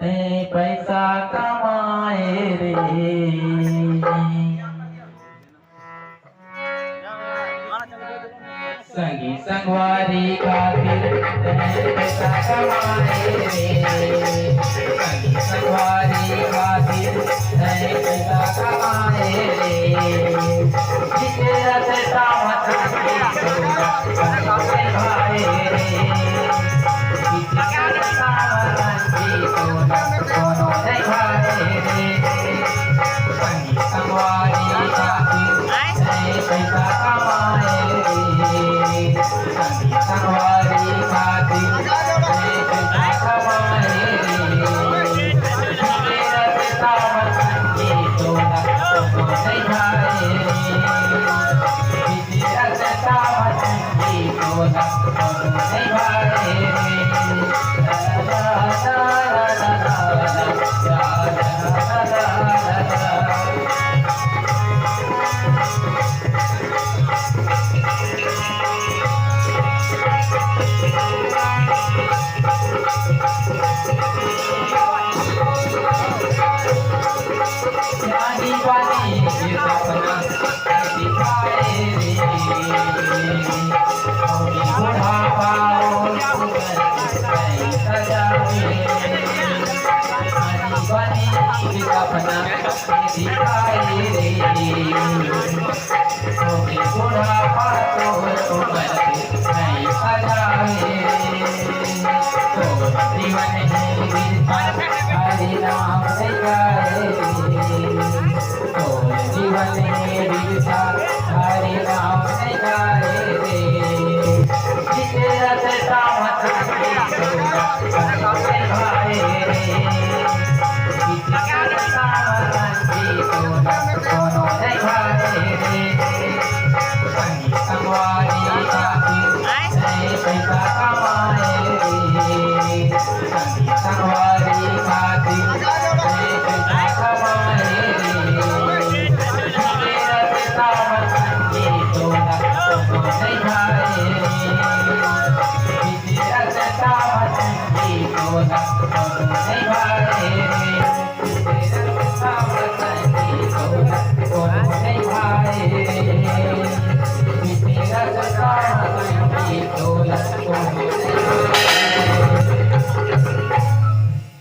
पैसा कमाए रे संगी संगवारी खातिर पैसा कमाए रे संगी संगवारी खातिर पैसा कमाए रे जिसे रचता मचके भाई रे जिसे रचता मचके दोनों भाई रे संगी संगवारी खातिर पैसा कमाए संगी संगवारी खातिर पैसा कमाए जिसे रचता मचके दोनों भाई जिसे रचता मचके दोनों भाई अपना दिखाए रे बुढ़ापा तो उम्र नहीं सजाए तो जीवन है हरि नाम से गाए तो जीवन है हरि नाम से गाए रे जिसे रचता मचके भाई रे पैसा कमाए संगी संगवारी खातिर पैसा कमाए जिसे रचता मचके दोनों भाई